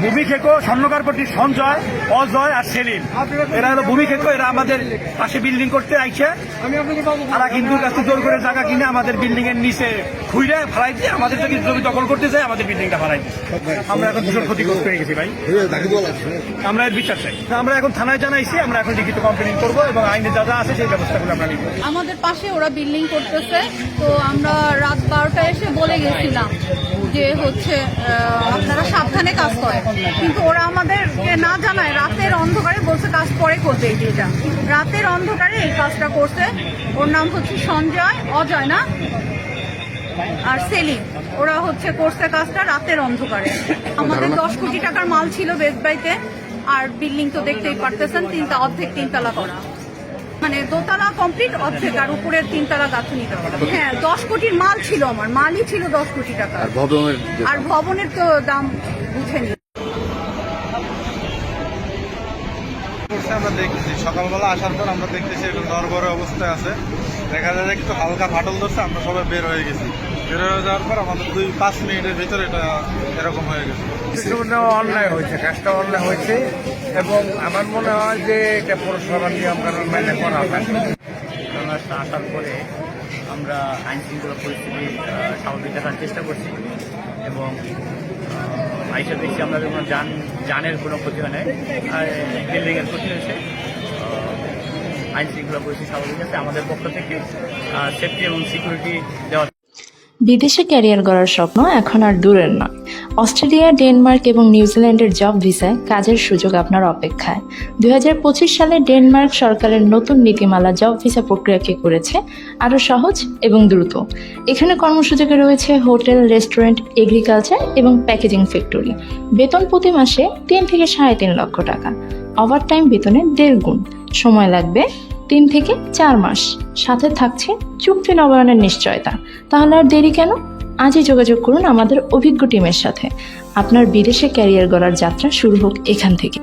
ভূমি খেকো, স্বর্ণকারপট্টি সঞ্জয়, অজয় আর সেলিম, এরা হলো ভূমি খেকো। এরা আমাদের পাশে বিল্ডিং করতে আইছে, তারা হিন্দুর কাছে জোর করে জায়গা কিনে আমাদের বিল্ডিং এর নিচে খুঁড়ে ফেলাই দিয়ে আমাদের থেকে জমি দখল করতে চাই, আমাদের বিল্ডিংটা ফেলাই দিয়ে। আমরা এখন ভীষণ ক্ষতিগ্রস্ত হয়ে গেছি ভাই, আমরা এর বিচার চাই। আমরা এখন থানায় জানাইছি, আমরা এখন লিখিত কমপ্লেইন করবো এবং আইনে যা যা আছে সেই ব্যবস্থাগুলো আমরা নিব। আমাদের পাশে ওরা বিল্ডিং করতেছে, তো আমরা রাত 12টায় এসে বলে গেছিলাম যে হচ্ছে আপনারা সাবধানে কাজ করেন, কিন্তু ওরা আমাদেরকে না জানায় রাতের অন্ধকারে বলছে কাজ পরে করবে। এটা রাতের অন্ধকারে এই কাজটা করছে। ওর নাম হচ্ছে সঞ্জয়, অজয় না আর সেলিম, ওরা হচ্ছে করছে কাজটা রাতের অন্ধকারে। আমাদের 10 কোটি টাকার মাল ছিল বেস্ট বাইতে, আর বিল্ডিং তো দেখতেই পারতেছেন অর্ধেক তিনতলা করা, মানে দোতলা কমপ্লিট অর্ধেক, আর উপরের তিনতলা গাঁথুনি করা। হ্যাঁ 10 কোটির মাল ছিল, আমার মালই ছিল 10 কোটি টাকা, আর ভবনের তো দাম বুঝেনি। আমরা দেখতেছি সকালবেলা আসার পর আমরা দেখতেছি একটু নড়বড়ে অবস্থায় আছে, দেখা যায় একটু হালকা ফাটল ধরছে। আমরা সবাই বের হয়ে গেছি, বের হয়ে যাওয়ার পর আমাদের 2-5 মিনিটের ভিতরে এটা এরকম হয়ে গেছে। অন্যায় হয়েছে, কাজটা অন্যায় হয়েছে এবং আমার মনে হয় যে এটা পৌরসভার নিয়ম কানুন মেনে করা হয়। আসার পরে আমরা আইন শৃঙ্খলা পরিস্থিতি স্বাভাবিক রাখার চেষ্টা করছি এবং আইসা দেখছি আমরা কোনো যানের কোনো ক্ষতি হয় নাই, আর বিল্ডিংয়ের ক্ষতি হয়েছে। আইন শৃঙ্খলা পরিস্থিতি স্বাভাবিক আছে, আমাদের পক্ষ থেকে সেফটি এবং সিকিউরিটি দেওয়া। বিদেশে ক্যারিয়ার গড়ার স্বপ্ন এখন আর দূরের নয়। অস্ট্রেলিয়া, ডেনমার্ক এবং নিউজিল্যান্ডের জব ভিসায় কাজের সুযোগ আপনার অপেক্ষায়। 2025 সালে ডেনমার্ক সরকারের নতুন নীতিমালা জব ভিসা প্রক্রিয়াকে করেছে আরও সহজ এবং দ্রুত। এখানে কর্মসূচিতে রয়েছে হোটেল, রেস্টুরেন্ট, এগ্রিকালচার এবং প্যাকেজিং ফ্যাক্টরি। বেতন প্রতি মাসে 3 থেকে 3.5 লক্ষ টাকা, ওভারটাইম বেতনের 1.5 গুণ। সময় লাগবে 3 থেকে 4 মাস, সাথে থাকছে চুক্তি নবায়নের নিশ্চয়তা। তাহলে আর দেরি কেন? আজই যোগাযোগ করুন আমাদের অভিজ্ঞ টিমের সাথে। আপনার বিদেশে ক্যারিয়ার গড়ার যাত্রা শুরু হোক এখান থেকে।